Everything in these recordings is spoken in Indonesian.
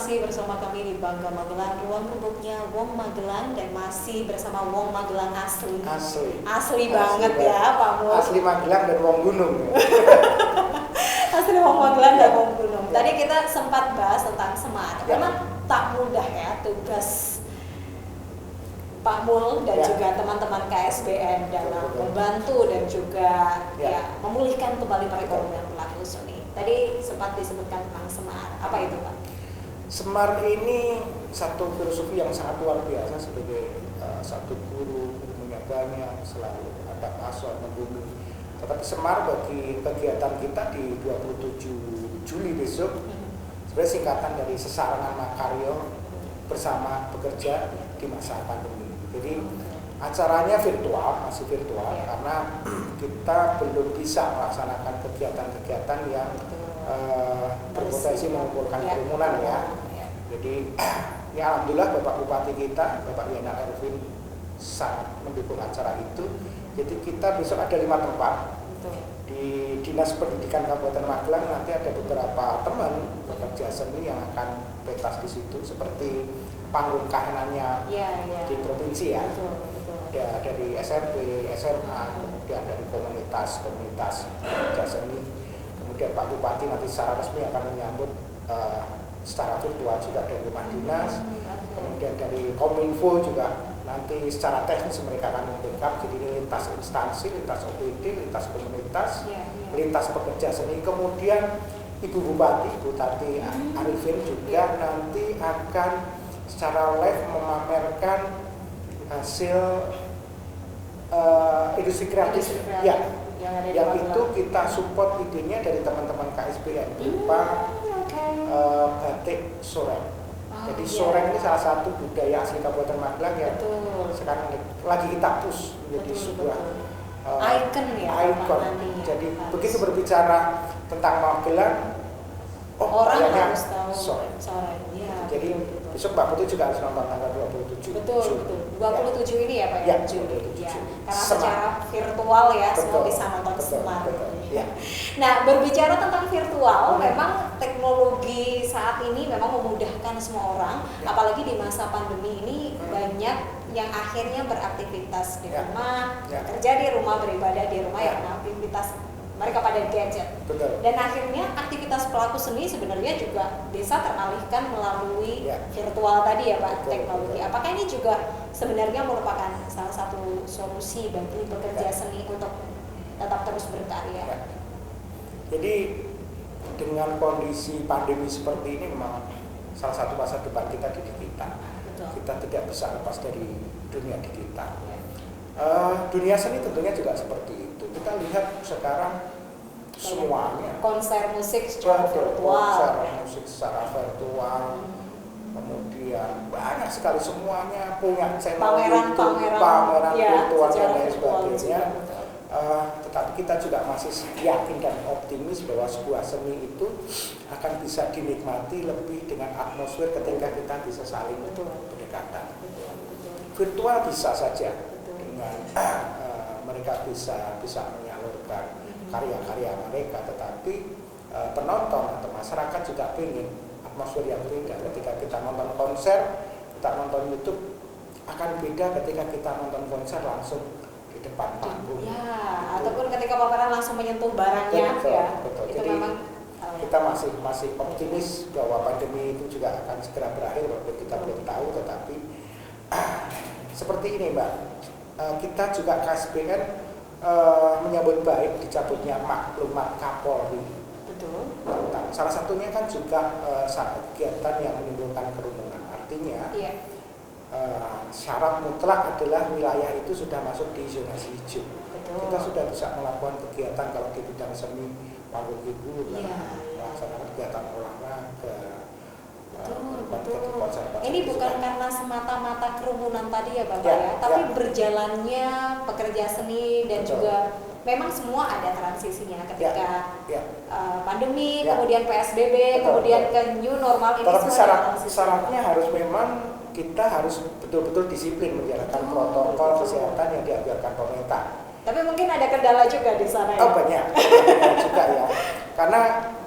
masih bersama kami di Bangga Magelang, ruang gubuknya Wong Magelang, dan masih bersama Wong Magelang asli. Asli banget ya Pak Mul. Asli Magelang dan Wong Gunung. Asli Wong Magelang dan Wong Gunung. Tadi kita sempat bahas tentang Semar. Memang tak mudah ya tugas Pak Mul dan juga teman-teman KSBN dalam membantu dan juga memulihkan kembali perekonomian pelaku seni. Tadi sempat disebutkan tentang Semar. Apa itu Pak? Semar ini satu filosofi yang sangat luar biasa. Sebagai satu guru ilmunya banyak, selalu ada pasal membumi. Tetapi Semar bagi kegiatan kita di 27 Juli besok sebenarnya singkatan dari Sesarengan Makarya bersama bekerja di masa pandemi. Jadi acaranya virtual, masih virtual karena kita belum bisa melaksanakan kegiatan-kegiatan yang berpotensi mengumpulkan kerumunan ya. Jadi ya alhamdulillah Bapak Bupati kita, Bapak Yana Erwin sangat mendukung acara itu. Jadi kita besok ada 5 tempat. Di Dinas Pendidikan Kabupaten Magelang nanti ada beberapa teman pekerja seni yang akan pentas di situ, seperti panggung kahanannya di provinsi ya. Ada dari SMP, SMA, kemudian dari komunitas pekerja seni. Kemudian Pak Bupati nanti secara resmi akan menyambut secara virtual juga dari rumah dinas. Kemudian dari Kominfo juga nanti secara teknis mereka akan membackup. Jadi ini lintas instansi, lintas OPD, lintas komunitas, lintas pekerja seni. Kemudian Ibu Bupati, Ibu Tati Arifin juga nanti akan secara live memamerkan hasil industri kreatif yang itu kita support idenya dari teman-teman KSBN berupa batik soreng. Jadi soreng ini salah satu budaya asli Kabupaten Magelang yang sekarang lagi kita push menjadi sebuah ikon. Jadi begitu berbicara tentang Magelang, orang harus tahu soreng. Jadi besok Mbak Putri juga harus nonton tanggal 27. Betul. 27 ini ya Pak ya? Juli. Ya. Karena secara virtual ya, semua bisa nonton Semar. Ya. Nah, berbicara tentang virtual, memang teknologi saat ini memang memudahkan semua orang, apalagi di masa pandemi ini banyak yang akhirnya beraktivitas di rumah, kerja di rumah, beribadah di rumah, aktivitas mereka pada gadget. Dan akhirnya aktivitas pelaku seni sebenarnya juga bisa teralihkan melalui virtual tadi ya Pak, teknologi. Apakah ini juga sebenarnya merupakan salah satu solusi bagi pekerja seni untuk tetap terus berkarya? Jadi dengan kondisi pandemi seperti ini memang salah satu masa depan kita di digital. Kita tidak bisa lepas dari dunia digital. Dunia seni tentunya juga seperti itu. Kita lihat sekarang semuanya konser musik secara virtual, kemudian banyak sekali semuanya punya channel pameran virtual dan lain sebagainya. Tetapi kita juga masih yakin dan optimis bahwa sebuah seni itu akan bisa dinikmati lebih dengan atmosfer ketika kita bisa saling berdekatan. Virtual bisa saja dengan mereka bisa menyalurkan karya-karya mereka, tetapi penonton atau masyarakat juga ingin atmosfer yang beda. Ketika kita nonton konser, kita nonton YouTube, akan beda ketika kita nonton konser langsung di depan panggung. Ataupun ketika pameran langsung menyentuh barangnya. Betul. Itu jadi memang kita masih optimis bahwa pandemi itu juga akan segera berakhir, walaupun kita belum tahu. Tetapi seperti ini Mbak, kita juga KSBN menyambut baik dicabutnya maklumat Kapolri. Betul. Salah satunya kan juga kegiatan yang menimbulkan kerumunan. Artinya syarat mutlak adalah wilayah itu sudah masuk di zonasi hijau. Kita sudah bisa melakukan kegiatan kalau di bidang seni, panggung hiburan, melaksanakan kegiatan olahraga. Betul. Ini bukan karena semata-mata kerumunan tadi ya Bapak tapi berjalannya pekerja seni dan juga memang semua ada transisinya ketika pandemi, kemudian PSBB, kemudian ke new normal ini. Tapi syaratnya harus memang kita harus betul-betul disiplin menjalankan protokol kesehatan yang dianjurkan pemerintah. Tapi mungkin ada kendala juga di sana ya? Banyak juga ya. Karena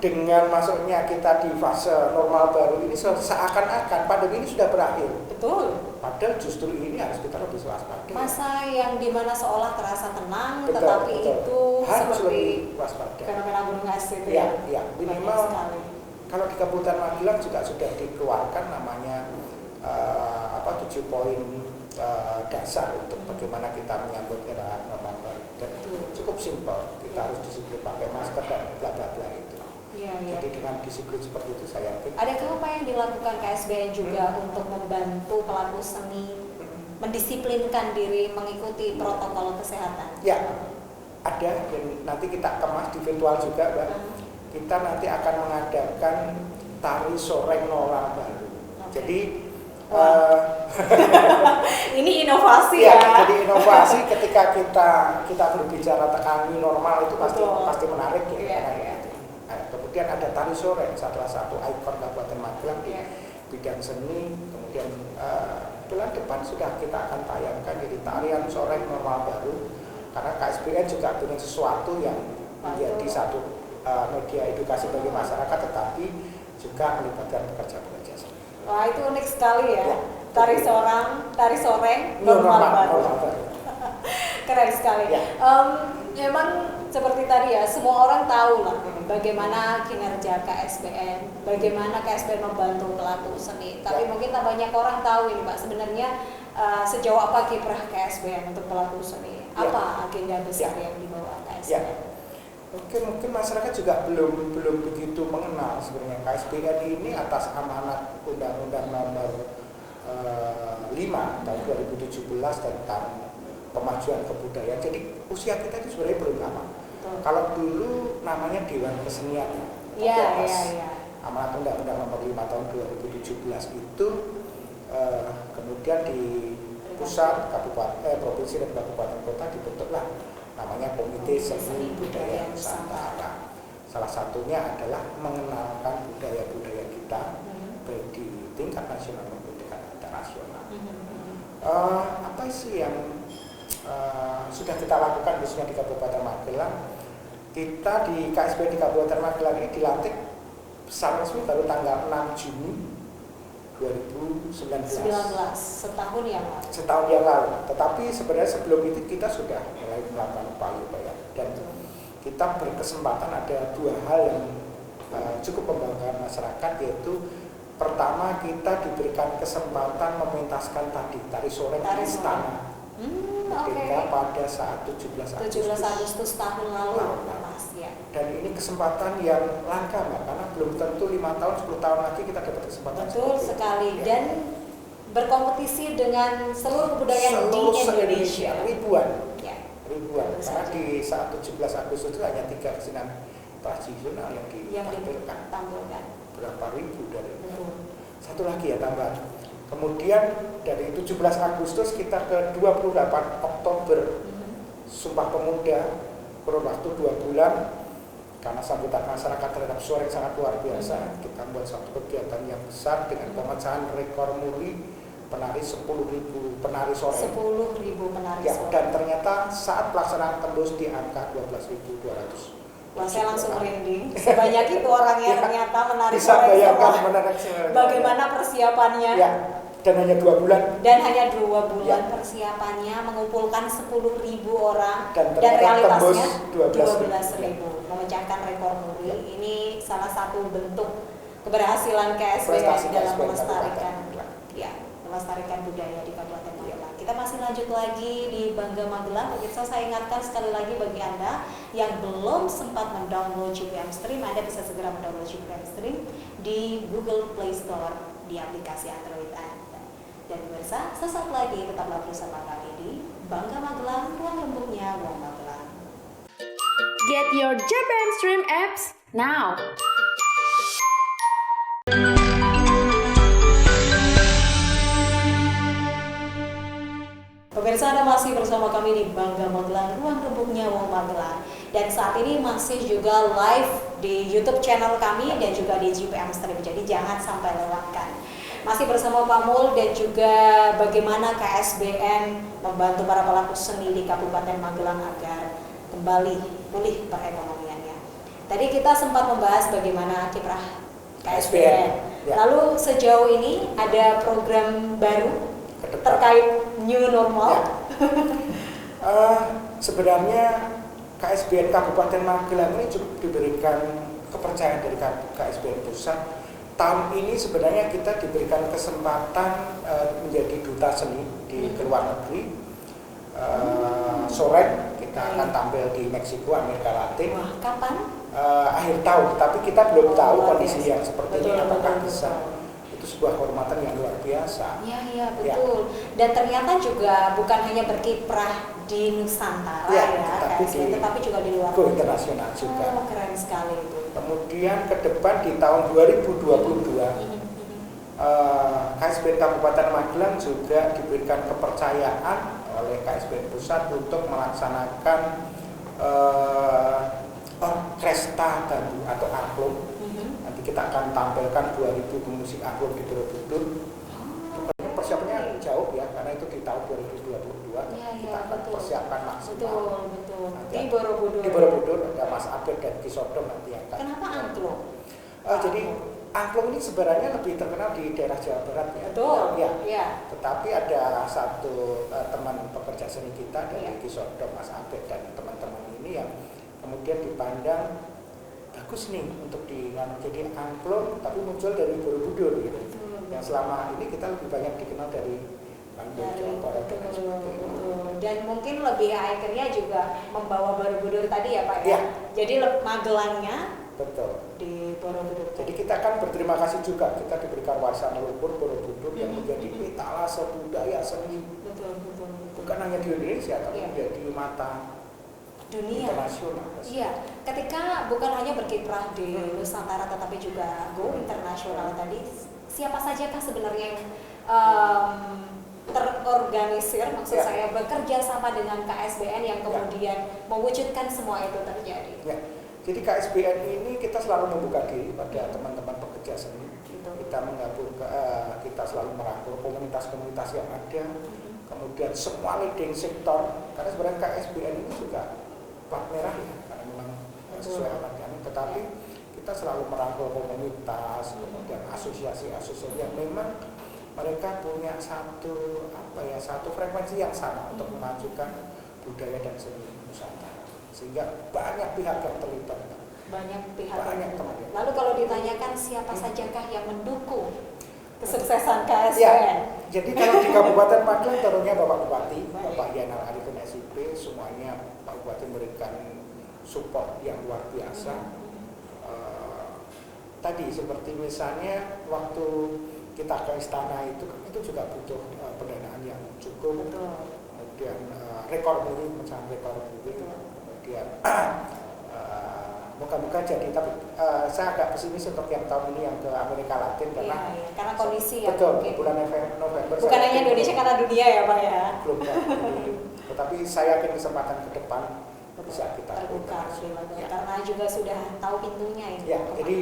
dengan masuknya kita di fase normal baru ini seakan-akan pandemi ini sudah berakhir. Betul. Padahal justru ini harus kita lebih waspada. Masa yang dimana seolah terasa tenang, Betul, tetapi betul. itu Harus seperti lebih waspada. fenomena gunung es itu Ya, ya. minimal kalau di Kabupaten Magelang juga sudah dikeluarkan namanya 7 poin dasar untuk bagaimana kita menyambut era normal baru. Dan cukup simpel, kita harus disiplin pakai masker dan bla bla bla itu. Iya. Jadi dengan disiplin seperti itu saya yakin. Adakah apa yang dilakukan KSBN juga untuk membantu pelaku seni mendisiplinkan diri mengikuti protokol kesehatan? Ya, ada dan nanti kita kemas di virtual juga, Mbak. Kita nanti akan mengadakan tari soreng normal baru. Jadi ini inovasi ya. ya. Jadi inovasi ketika kita berbicara tentang new normal itu pasti menarik ya. Iya. Nah, kemudian ada tari soreng, salah satu ikon Kabupaten Magelang di bidang seni. Kemudian bulan depan sudah kita akan tayangkan jadi tarian soreng normal baru. Karena KSBN juga punya sesuatu yang menjadi satu media edukasi bagi masyarakat, tetapi juga melibatkan pekerja-pekerja seni. Wah, itu unik sekali ya. Tari soreng normal baru. Keren sekali. Ya. Memang seperti tadi ya, semua orang tahu lah bagaimana kinerja KSBN, bagaimana KSBN membantu pelaku seni. Tapi mungkin tak banyak orang tahu ini Pak, sebenarnya sejauh apa kiprah KSBN untuk pelaku seni? Apa agenda besar yang dibawa KSBN? Mungkin masyarakat juga belum begitu mengenal sebenarnya KSBN ini atas amanat Undang-Undang Nomor 5 tahun 2017 tentang pemajuan kebudayaan. Jadi usia kita itu sebenarnya belum lama. Kalau dulu namanya Dewan Kesenian. Iya. Amanat Undang-Undang Nomor 5 tahun 2017 itu kemudian di pusat, provinsi dan kabupaten kota dibentuklah namanya Komite Seni Budaya Nusantara. Salah satunya adalah mengenalkan budaya-budaya kita baik di tingkat nasional maupun tingkat internasional. Apa sih yang sudah kita lakukan khususnya di Kabupaten Magelang? Kita di KSBN di Kabupaten Magelang ini dilantik secara resmi baru tanggal 6 Juni 2019. Setahun yang lalu. Setahun yang lalu. Tetapi sebenarnya sebelum itu kita sudah mulai melakukan upaya-upaya dan kita berkesempatan ada dua hal yang cukup membanggakan masyarakat, yaitu pertama kita diberikan kesempatan mementaskan tari soreng di istana. Pada saat 17 Agustus tahun lalu. Dan ini kesempatan yang langka Mbak, karena belum tentu 5 tahun, 10 tahun lagi kita dapat kesempatan. Betul sekali. Dan berkompetisi dengan seluruh kebudayaan di Indonesia. Ribuan. Karena di saat 17 Agustus itu hanya 3 kesenian tradisional yang ditampilkan. Berapa ribu dari itu. Satu lagi ya tambahan. Kemudian dari 17 Agustus kita ke 28 Oktober Sumpah Pemuda, kurun waktu 2 bulan. Karena sambutan masyarakat terhadap soreng sangat luar biasa, kita membuat suatu kegiatan yang besar dengan pemecahan rekor muri penari 10.000 penari soreng. 10.000 penari soreng. Dan ternyata saat pelaksanaan tembus di angka 12.200. Wah, saya langsung merinding. Sebanyak itu orangnya ternyata menari bisa soreng. Bayangkan menari soreng. Bagaimana persiapannya? Ya, dan hanya 2 bulan. Persiapannya mengumpulkan 10.000 orang dan realitasnya 12.000. Memecahkan rekor muri. Ini salah satu bentuk keberhasilan KSBN dalam melestarikan budaya di Kabupaten Magelang. Kita masih lanjut lagi di Bangga Magelang. Pemirsa, saya ingatkan sekali lagi bagi Anda yang belum sempat mendownload GPM Stream, Anda bisa segera mendownload GPM Stream di Google Play Store di aplikasi Android Anda. Dan pemirsa, sesaat lagi tetaplah bersama kami di Bangga Magelang, ruang lembutnya Wong Magelang. Get your JPM Stream apps now. Pemirsa, Anda masih bersama kami di Bangga Magelang, ruang lembutnya Wong Magelang. Dan saat ini masih juga live di YouTube channel kami dan juga di GPM Stream. Jadi jangan sampai lewatkan. Masih bersama Pak Mul dan juga bagaimana KSBN membantu para pelaku seni di Kabupaten Magelang agar kembali pulih perekonomiannya. Tadi kita sempat membahas bagaimana kiprah KSBN. KSBN, ya. Lalu sejauh ini ada program baru Ke depan. terkait new normal. Ya. Sebenarnya KSBN Kabupaten Magelang ini cukup diberikan kepercayaan dari KSBN Pusat. Tahun ini sebenarnya kita diberikan kesempatan menjadi duta seni di luar negeri. Sore kita akan tampil di Meksiko, Amerika Latin. Wah, kapan? Akhir tahun, tapi kita belum tahu luar kondisi biasa. yang seperti Betul, ini apakah betul, bisa. Itu sebuah kehormatan yang luar biasa. Iya betul. Dan ternyata juga bukan hanya berkiprah di Nusantara Ya, ya, KSBN, tetapi juga di luar go internasional juga. Oh, keren sekali itu. Kemudian ke depan di tahun 2022 KSBN Kabupaten Magelang juga diberikan kepercayaan oleh KSBN Pusat untuk melaksanakan orkestra baru atau angklung. Nanti kita akan tampilkan 2000 pemusik angklung di Borobudur. Persiapannya jauh ya, karena itu di tahun 2022 kita akan persiapkan maksimal. Betul. Nanti Di Borobudur. Di Borobudur ada Mas Abed dan Kisodong nanti akan. Kenapa angklung? Jadi angklung ini sebenarnya lebih terkenal di daerah Jawa Barat ya. Betul. Ya. Tetapi ada satu teman pekerja seni kita dari Kisodong, Mas Abed dan teman-teman ini yang kemudian dipandang bagus nih untuk jadi angklung, tapi muncul dari Borobudur gitu. Yang selama ini kita lebih banyak dikenal dari Bandung, Jawa Barat dan sebagainya. Dan mungkin lebih akhirnya juga membawa Borobudur tadi ya Pak ya. Ya. Jadi Magelangnya Betul. di Borobudur. Jadi kita akan berterima kasih juga, kita diberikan warisan leluhur Borobudur yang menjadi etalase budaya seni. Betul. Bukan hanya di Indonesia, tapi juga di mata dunia internasional. Iya, ketika bukan hanya berkiprah di Nusantara tetapi juga go internasional tadi, siapa saja kah sebenarnya yang terorganisir, maksud saya bekerja sama dengan KSBN yang kemudian mewujudkan semua itu terjadi? Ya. Jadi KSBN ini kita selalu membuka diri pada teman-teman pekerja seni. Kita menggabung, kita selalu merangkul komunitas-komunitas yang ada, kemudian semua leading sektor. Karena sebenarnya KSBN ini juga plat merah ya, karena memang sesuai amanatnya. Tetapi kita selalu merangkul komunitas, kemudian asosiasi-asosiasi yang memang mereka punya satu frekuensi yang sama untuk memajukan budaya dan seni Nusantara. Sehingga banyak pihak yang terlibat. Banyak pihak. Teman. Lalu kalau ditanyakan siapa sajakah yang mendukung kesuksesan KSBN? Ya, jadi kalau di Kabupaten Magelang tentunya Bapak Bupati, Bapak Yanal Arifin SIP, semuanya Pak Bupati memberikan support yang luar biasa. Tadi seperti misalnya waktu kita ke istana itu juga butuh pendanaan yang cukup. Betul. Kemudian rekor muri, pecahan rekor muri. Kemudian moga-moga jadi, tapi saya agak pesimis untuk yang tahun ini yang ke Amerika Latin karena kondisi ya. Betul, bulan November. Bukan hanya Indonesia, karena dunia ya Pak ya. Belum ya. Tetapi saya yakin kesempatan ke depan bisa kita terbuka karena juga sudah tahu pintunya ini. Ya, jadi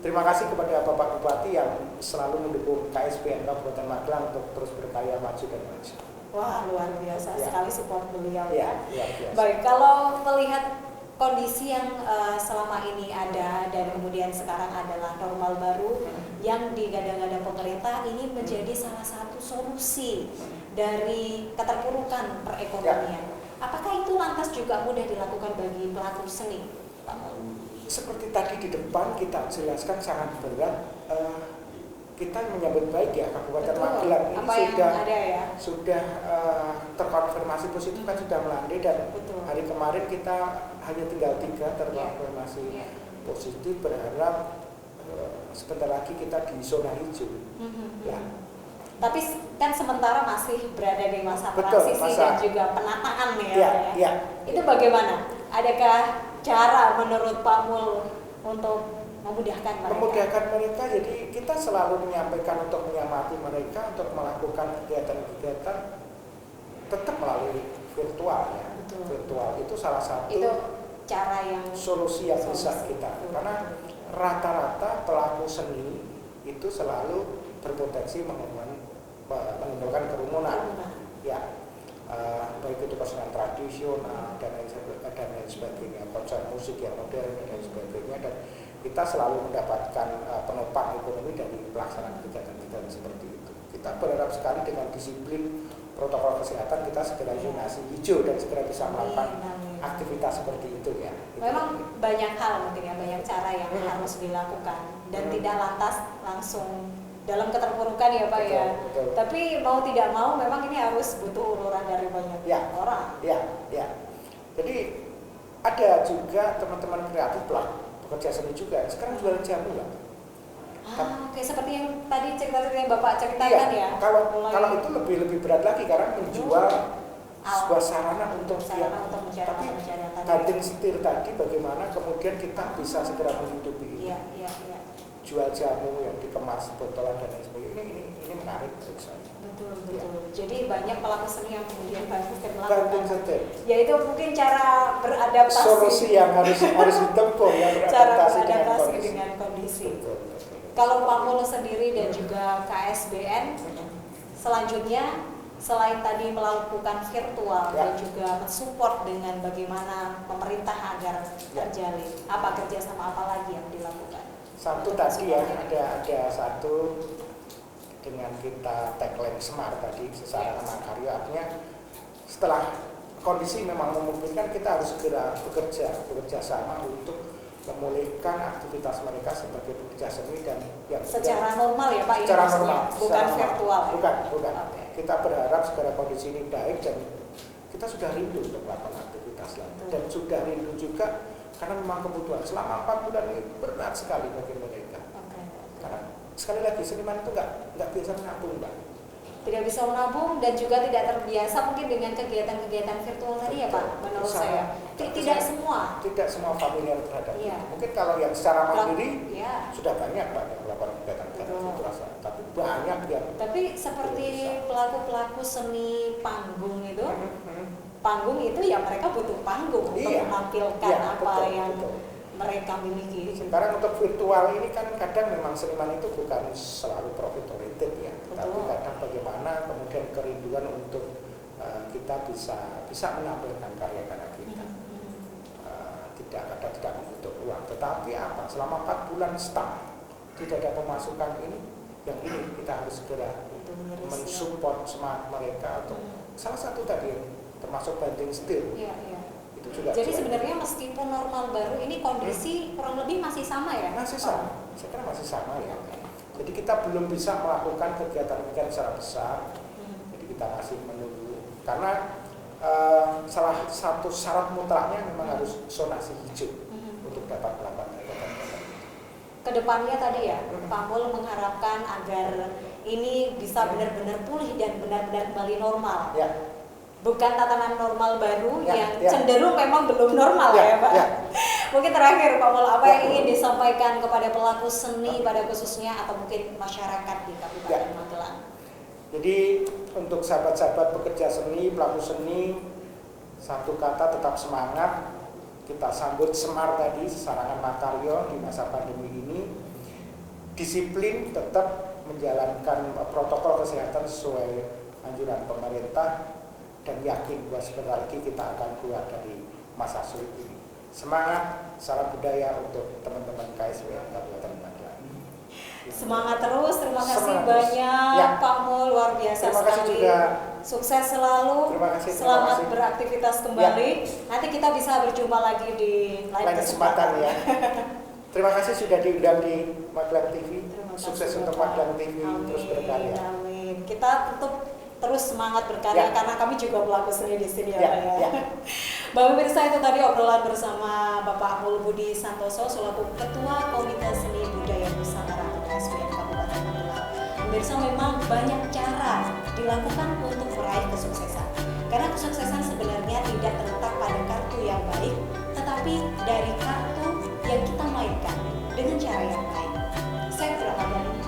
terima kasih kepada Bapak Bupati yang selalu mendukung KSBN Kabupaten Magelang untuk terus berkarya maju dan maju. Wah, luar biasa sekali support beliau ya. Biasa. Baik, kalau melihat kondisi yang selama ini ada dan kemudian sekarang adalah normal baru yang digadang-gadang pemerintah, ini menjadi salah satu solusi dari keterpurukan perekonomian. Apakah itu lantas juga mudah dilakukan bagi pelaku seni? Seperti tadi di depan kita jelaskan sangat berat, kita menyambut baik ya Kabupaten Magelang ini sudah terkonfirmasi positif kan sudah melandai, dan hari kemarin kita hanya tinggal 3 terkonfirmasi positif, berharap sebentar lagi kita di zona hijau. Ya. Tapi kan sementara masih berada di masa transisi dan juga penataan ya. Itu bagaimana? Adakah cara menurut Pak Mul untuk memudahkan mereka? Memudahkan mereka, jadi kita selalu menyampaikan untuk menyamati mereka untuk melakukan kegiatan-kegiatan tetap melalui virtual ya. Betul. Virtual itu salah satu cara yang solusi yang bisa kita, karena rata-rata pelaku seni itu selalu berpotensi menimbulkan kerumunan. Ya, baik itu kesenian tradisional dan lain sebagainya, konser musik yang modern dan lain sebagainya, dan kita selalu mendapatkan penopang ekonomi dari pelaksanaan kegiatan-kegiatan seperti itu. Kita berharap sekali dengan disiplin protokol kesehatan kita segera zonasi hijau dan segera bisa melakukan aktivitas seperti itu ya. Memang banyak hal mungkin ya, banyak cara yang harus dilakukan dan tidak lantas langsung dalam keterpurukan ya Pak ya. Betul. Tapi mau tidak mau memang ini harus butuh uluran dari banyak orang. Ya. Jadi ada juga teman-teman kreatif pekerja seni juga sekarang jualan jamu ya. Oke, seperti yang tadi cerita-cerita yang Bapak ceritakan ya. Kalau itu lebih berat lagi karena menjual sebuah sarana untuk tapi banting setir tadi bagaimana kemudian kita bisa segera menghidupi ini. Iya. Jual jamu yang dikemas botolan dan lain sebagainya ini menarik menurut saya. Betul. Jadi banyak pelaku seni yang kemudian banting melakukan setir. Yaitu mungkin cara beradaptasi. Solusi yang harus ditempuh ya, beradaptasi dengan kondisi. Betul. Kalau Pak Mul sendiri dan juga KSBN selanjutnya selain tadi melakukan virtual dan juga mensupport dengan bagaimana pemerintah agar terjalin, apa kerjasama apa lagi yang dilakukan? Satu tadi ya, ada satu dengan kita tagline Smart tadi secara karya, artinya setelah kondisi memang memungkinkan kita harus segera bekerja sama untuk memulihkan aktivitas mereka sebagai pekerja seni dan yang secara normal ya Pak, secara normal, bukan virtual. Bukan. Okay. Kita berharap segera kondisi ini baik dan kita sudah rindu untuk melakukan aktivitas lagi dan sudah rindu juga karena memang kebutuhan selama 4 bulan ini berat sekali bagi mereka. Okay. Karena sekali lagi seniman itu nggak biasa menabung, Mbak. Tidak bisa menabung dan juga tidak terbiasa mungkin dengan kegiatan-kegiatan virtual tadi ya Pak, menurut saya. Tidak semua familiar terhadap itu. Mungkin kalau yang secara mandiri sudah banyak Pak yang melakukan kegiatan-kegiatan virtual, tapi banyak yang. Tapi seperti pelaku-pelaku seni panggung itu, panggung itu ya mereka butuh panggung untuk menampilkan yang mereka miliki. Sekarang untuk virtual ini kan kadang memang seniman itu bukan selalu profit oriented ya, tapi kadang bagaimana kemudian kerinduan untuk kita bisa menampilkan karya-karya kita. Tidak membutuhkan uang, tetapi apa? Selama 4 bulan stuck, tidak ada pemasukan ini kita harus segera mensupport semangat mereka atau salah satu tadi termasuk banting setir. Jadi sebenarnya meskipun normal baru ini kondisi kurang lebih masih sama ya? Masih sama, saya kira masih sama ya. Jadi kita belum bisa melakukan kegiatan-kegiatan secara besar. Jadi kita masih menunggu karena salah satu syarat mutlaknya memang harus zonasi hijau untuk dapat melakukan kegiatan-kegiatan. Kedepannya tadi ya, Pak Mul mengharapkan agar ini bisa benar-benar pulih dan benar-benar kembali normal. Ya. Bukan tatanan normal baru yang cenderung memang belum normal ya Pak. Mungkin terakhir Pak Mul, apa yang ingin disampaikan kepada pelaku seni pada khususnya atau mungkin masyarakat di Kabupaten Magelang? Jadi untuk sahabat-sahabat pekerja seni, pelaku seni, satu kata tetap semangat. Kita sambut Semar tadi, sesarangan makaryo di masa pandemi ini. Disiplin, tetap menjalankan protokol kesehatan sesuai anjuran pemerintah. Dan yakin bahwa sebentar lagi kita akan keluar dari masa sulit ini. Semangat, salam budaya untuk teman-teman KSBN Kabupaten Magelang. Semangat terus, terima kasih banyak Pak Mul, luar biasa terima kasih sekali. Juga. Sukses selalu, selamat beraktivitas kembali. Nanti kita bisa berjumpa lagi di lain kesempatan ya. Terima kasih sudah diundang di Magelang TV. Sukses untuk Magelang TV terus berkarya. Amin. Kita tetap terus semangat berkarya karena kami juga pelaku seni di sini ya Pak ya. Bapak pemirsa, itu tadi obrolan bersama Bapak Mul Budi Santoso selaku Ketua Komite Seni Budaya Nusantara KSBN Kabupaten Magelang. Pemirsa, memang banyak cara dilakukan untuk meraih kesuksesan. Karena kesuksesan sebenarnya tidak terletak pada kartu yang baik, tetapi dari kartu yang kita mainkan dengan cara yang baik. Saya Ramadhani